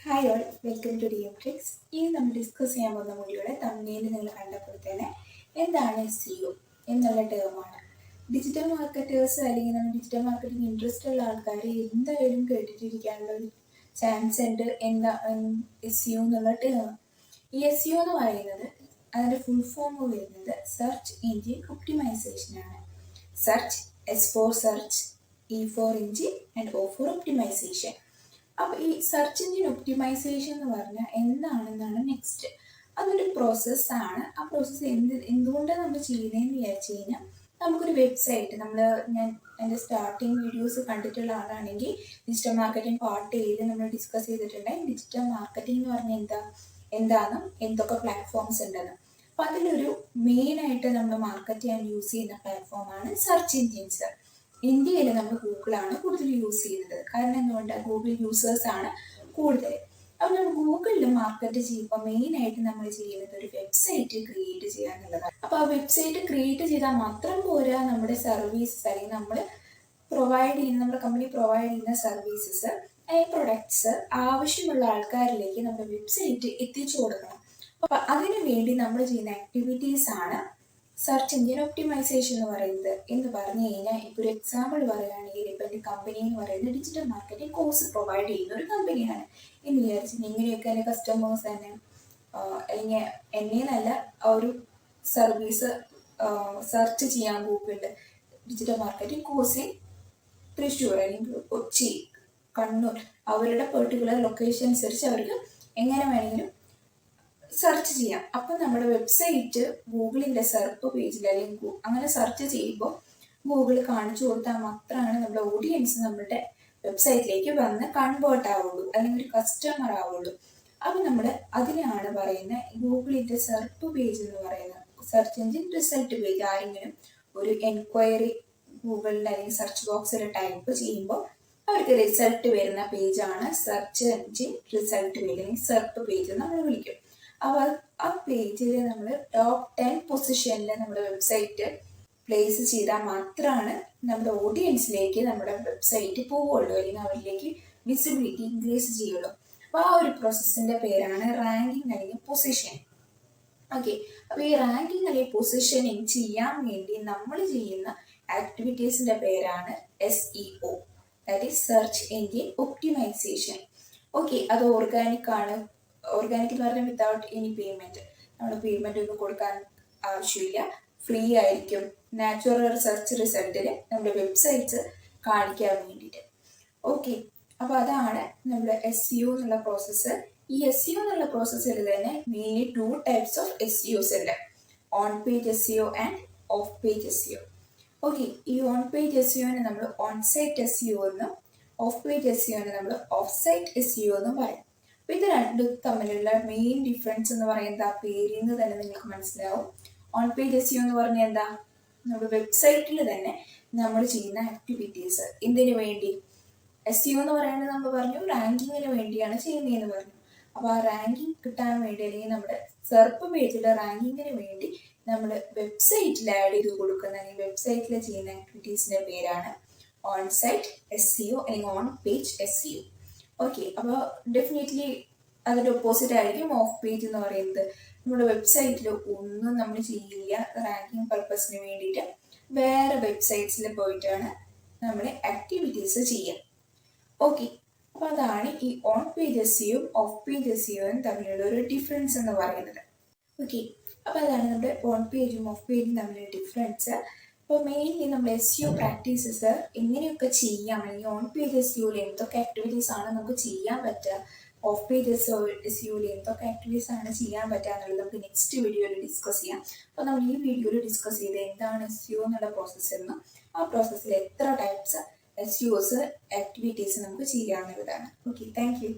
Hi all, welcome to DM tricks. ഇനി നമ്മൾ discuss ചെയ്യാൻ പോകുന്ന മൊഴിയുടെ തമ്മിൽ നിങ്ങൾ കണ്ടപ്പോൾ തന്നെ എന്താണ് SEO എന്നുള്ള ടേമാണ്. ഡിജിറ്റൽ മാർക്കറ്റേഴ്സ് അല്ലെങ്കിൽ നമ്മൾ ഡിജിറ്റൽ മാർക്കറ്റിംഗ് ഇൻട്രസ്റ്റ് ഉള്ള ആൾക്കാർ എന്തായാലും കേട്ടിട്ടിരിക്കാനുള്ള ഒരു ചാൻസ് ഉണ്ട്. എന്താ SEO എന്നുള്ള ടേം. ഈ SEO എന്ന് പറയുന്നത് അതിൻ്റെ ഫുൾ ഫോം വരുന്നത് സെർച്ച് എഞ്ചിൻ ഒപ്റ്റിമൈസേഷൻ ആണ്. Search, S for search, E for engine and O for optimisation. അപ്പോൾ ഈ സെർച്ച് എഞ്ചിൻ ഒപ്റ്റിമൈസേഷൻ എന്ന് പറഞ്ഞാൽ എന്താണെന്നാണ് നെക്സ്റ്റ്. അതൊരു പ്രോസസ്സാണ്. ആ പ്രോസസ്സ് എന്തുകൊണ്ടാണ് നമ്മൾ ചെയ്യുന്നതെന്ന് വിചാരിച്ചു കഴിഞ്ഞാൽ, നമുക്കൊരു വെബ്സൈറ്റ് ഞാൻ എൻ്റെ സ്റ്റാർട്ടിങ് വീഡിയോസ് കണ്ടിട്ടുള്ള ആളാണെങ്കിൽ ഡിജിറ്റൽ മാർക്കറ്റിംഗ് പാർട്ട് നമ്മൾ ഡിസ്കസ് ചെയ്തിട്ടുണ്ട്. ഡിജിറ്റൽ മാർക്കറ്റിംഗ് എന്ന് പറഞ്ഞാൽ എന്താണെന്നും എന്തൊക്കെ പ്ലാറ്റ്ഫോംസ് ഉണ്ടെന്നും. അപ്പോൾ അതിലൊരു മെയിനായിട്ട് നമ്മൾ മാർക്കറ്റ് ചെയ്യാൻ യൂസ് ചെയ്യുന്ന പ്ലാറ്റ്ഫോമാണ് സെർച്ച് എഞ്ചിൻസ്. ഇന്ത്യയിൽ നമ്മൾ ഗൂഗിളാണ് കൂടുതൽ യൂസ് ചെയ്യുന്നത്. കാരണം എന്തുകൊണ്ടാണ്? ഗൂഗിൾ യൂസേഴ്സാണ് കൂടുതൽ. അപ്പോൾ നമ്മൾ ഗൂഗിളിൽ മാർക്കറ്റ് ചെയ്യുമ്പോൾ മെയിനായിട്ട് നമ്മൾ ചെയ്യുന്നത് ഒരു വെബ്സൈറ്റ് ക്രിയേറ്റ് ചെയ്യുക എന്നുള്ളതാണ്. അപ്പോൾ ആ വെബ്സൈറ്റ് ക്രിയേറ്റ് ചെയ്താൽ മാത്രം പോരാ, നമ്മുടെ സർവീസസ് അല്ലെങ്കിൽ നമ്മുടെ കമ്പനി പ്രൊവൈഡ് ചെയ്യുന്ന സർവീസസ് പ്രൊഡക്ട്സ് ആവശ്യമുള്ള ആൾക്കാരിലേക്ക് നമ്മുടെ വെബ്സൈറ്റ് എത്തിച്ചു കൊടുക്കണം. അപ്പോൾ അതിനു വേണ്ടി നമ്മൾ ചെയ്യുന്ന ആക്ടിവിറ്റീസ് ആണ് സെർച്ച് എഞ്ചിൻ ഒപ്റ്റിമൈസേഷൻ എന്ന് പറഞ്ഞു കഴിഞ്ഞാൽ, ഇപ്പോൾ ഒരു എക്സാമ്പിൾ പറയുകയാണെങ്കിൽ, ഇപ്പം എൻ്റെ കമ്പനി എന്ന് പറയുന്നത് ഡിജിറ്റൽ മാർക്കറ്റിംഗ് കോഴ്സ് പ്രൊവൈഡ് ചെയ്യുന്ന ഒരു കമ്പനിയാണ് എന്ന് വിചാരിച്ചു. ഇങ്ങനെയൊക്കെ എൻ്റെ കസ്റ്റമേഴ്സ് തന്നെ അല്ലെങ്കിൽ എന്നെ നല്ല ഒരു സർവീസ് സെർച്ച് ചെയ്യാൻ ഗൂഗിളിൽ ഡിജിറ്റൽ മാർക്കറ്റിംഗ് കോഴ്സ് തൃശ്ശൂർ അല്ലെങ്കിൽ കൊച്ചി, കണ്ണൂർ, അവരുടെ പെർട്ടിക്കുലർ ലൊക്കേഷൻ അനുസരിച്ച് അവർക്ക് എങ്ങനെ വേണമെങ്കിലും സെർച്ച് ചെയ്യാം. അപ്പം നമ്മുടെ വെബ്സൈറ്റ് ഗൂഗിളിൻ്റെ സെർച്ച് പേജിൽ അല്ലെങ്കിൽ അങ്ങനെ സെർച്ച് ചെയ്യുമ്പോൾ ഗൂഗിൾ കാണിച്ചു കൊടുത്താൽ മാത്രമാണ് നമ്മുടെ ഓഡിയൻസ് നമ്മുടെ വെബ്സൈറ്റിലേക്ക് വന്ന് കൺവേർട്ട് ആവുള്ളൂ, അല്ലെങ്കിൽ ഒരു കസ്റ്റമർ ആവുള്ളൂ. അപ്പം നമ്മൾ അതിനാണ് പറയുന്നത് ഗൂഗിളിൻ്റെ സെർച്ച് പേജ് എന്ന് പറയുന്നത്. Search engine result page. ആരെങ്കിലും ഒരു എൻക്വയറി ഗൂഗിളിൽ അല്ലെങ്കിൽ സെർച്ച് ബോക്സിൽ ടൈപ്പ് ചെയ്യുമ്പോൾ അവർക്ക് റിസൾട്ട് വരുന്ന പേജാണ് സെർച്ച് എഞ്ചിൻ റിസൾട്ട് പേജ് അല്ലെങ്കിൽ സെർച്ച് പേജ് നമ്മൾ വിളിക്കും. അപ്പോൾ ആ പേജിൽ നമ്മൾ ടോപ്പ് 10 പൊസിഷനിൽ നമ്മുടെ വെബ്സൈറ്റ് പ്ലേസ് ചെയ്താൽ മാത്രമാണ് നമ്മുടെ ഓഡിയൻസിലേക്ക് നമ്മുടെ വെബ്സൈറ്റ് പോവുള്ളൂ, അല്ലെങ്കിൽ അവരിലേക്ക് വിസിബിലിറ്റി ഇൻക്രീസ് ചെയ്യുള്ളൂ. അപ്പോൾ ആ ഒരു പ്രോസസ്സിൻ്റെ പേരാണ് റാങ്കിങ് അല്ലെങ്കിൽ പൊസിഷൻ. ഓക്കെ, അപ്പോൾ ഈ റാങ്കിങ് അല്ലെങ്കിൽ പൊസിഷനിങ് ചെയ്യാൻ വേണ്ടി നമ്മൾ ചെയ്യുന്ന ആക്ടിവിറ്റീസിൻ്റെ പേരാണ് SEO, that is search engine optimisation. Okay, അത് ഓർഗാനിക് ആണ്. ഓർഗാനിക് എന്ന് പറഞ്ഞാൽ വിത്തൗട്ട് എനി പേയ്മെൻറ്റ്. നമ്മൾ പേയ്മെൻ്റ് ഒന്നും കൊടുക്കാൻ ആവശ്യമില്ല, ഫ്രീ ആയിരിക്കും. നാച്ചുറൽ സെർച്ച് റിസൾട്ടിൽ നമ്മുടെ വെബ്സൈറ്റ്സ് കാണിക്കാൻ വേണ്ടിയിട്ട്. ഓക്കെ, അപ്പോൾ അതാണ് നമ്മുടെ SEO എന്നുള്ള പ്രോസസ്സ്. ഈ SEO എന്നുള്ള പ്രോസസ്സിൽ തന്നെ മെയിൻലി 2 ടൈപ്സ് ഓഫ് SEOs ഉണ്ട്: on page SEO and of page SEO. Okay, ഈ ഓൺ പേജ് SEOനെ നമ്മൾ ഓൺ സൈറ്റ് SEO എന്നും ഓഫ് പേജ് SEOനെ നമ്മൾ ഓഫ് സൈറ്റ് SEO എന്നും പറയും. അപ്പോൾ ഇത് രണ്ടും തമ്മിലുള്ള മെയിൻ ഡിഫറൻസ് എന്ന് പറയുന്നത് ആ പേരിൽ നിന്ന് തന്നെ നിങ്ങൾക്ക് മനസ്സിലാവും. ഓൺ പേജ് SEO എന്ന് പറഞ്ഞാൽ എന്താ? നമ്മുടെ വെബ്സൈറ്റിൽ തന്നെ നമ്മൾ ചെയ്യുന്ന ആക്ടിവിറ്റീസ്. എന്തിനു വേണ്ടി? SEO എന്ന് പറയുന്നത് നമ്മൾ പറഞ്ഞു റാങ്കിങ്ങിന് വേണ്ടിയാണ് ചെയ്യുന്നതെന്ന് പറഞ്ഞു. അപ്പോൾ ആ റാങ്കിങ് കിട്ടാൻ വേണ്ടി, അല്ലെങ്കിൽ നമ്മുടെ സെർച്ച് പേജിലെ റാങ്കിങ്ങിന് വേണ്ടി നമ്മൾ വെബ്സൈറ്റിൽ ആഡ് ചെയ്ത് കൊടുക്കുന്ന അല്ലെങ്കിൽ വെബ്സൈറ്റിൽ ചെയ്യുന്ന ആക്ടിവിറ്റീസിൻ്റെ പേരാണ് ഓൺ സൈറ്റ് SEO അല്ലെങ്കിൽ ഓൺ പേജ് SEO. ഓക്കെ, അപ്പോൾ ഡെഫിനറ്റ്ലി അതിൻ്റെ ഓപ്പോസിറ്റ് ആയിരിക്കും ഓഫ് പേജ് എന്ന് പറയുന്നത്. നമ്മുടെ വെബ്സൈറ്റിൽ ഒന്നും നമ്മൾ ചെയ്യില്ല, റാങ്കിങ് പർപ്പസിന് വേണ്ടിയിട്ട് വേറെ വെബ്സൈറ്റ്സിൽ പോയിട്ടാണ് നമ്മൾ ആക്ടിവിറ്റീസ് ചെയ്യുക. ഓക്കെ, അപ്പോൾ അതാണ് ഈ on page SEO of page SEO തമ്മിലുള്ള ഒരു ഡിഫറൻസ് എന്ന് പറയുന്നത്. ഓക്കെ, അപ്പോൾ അതാണ് നമ്മുടെ ഓൺ പേജും ഓഫ് പേജും തമ്മിലുള്ള ഡിഫറൻസ്. അപ്പോൾ മെയിൻലി നമ്മൾ SEO പ്രാക്ടീസസ് എങ്ങനെയൊക്കെ ചെയ്യാം, അല്ലെങ്കിൽ ഓൺ പേജ് SEOയിൽ എന്തൊക്കെ ആക്ടിവിറ്റീസ് ആണ് നമുക്ക് ചെയ്യാൻ പറ്റുക, ഓഫ് പേജ് SEOയിൽ എന്തൊക്കെ ആക്ടിവിറ്റീസ് ആണ് ചെയ്യാൻ പറ്റുക എന്നുള്ളത് നമുക്ക് നെക്സ്റ്റ് വീഡിയോയിൽ ഡിസ്കസ് ചെയ്യാം. അപ്പോൾ നമ്മൾ ഈ വീഡിയോയിൽ ഡിസ്കസ് ചെയ്ത് എന്താണ് SEO എന്നുള്ള പ്രോസസ്സ് എന്നും ആ പ്രോസസ്സിൽ എത്ര ടൈപ്സ് SEOs ആക്ടിവിറ്റീസ് നമുക്ക് ചെയ്യാവുന്നതാണ്. Okay, thank you.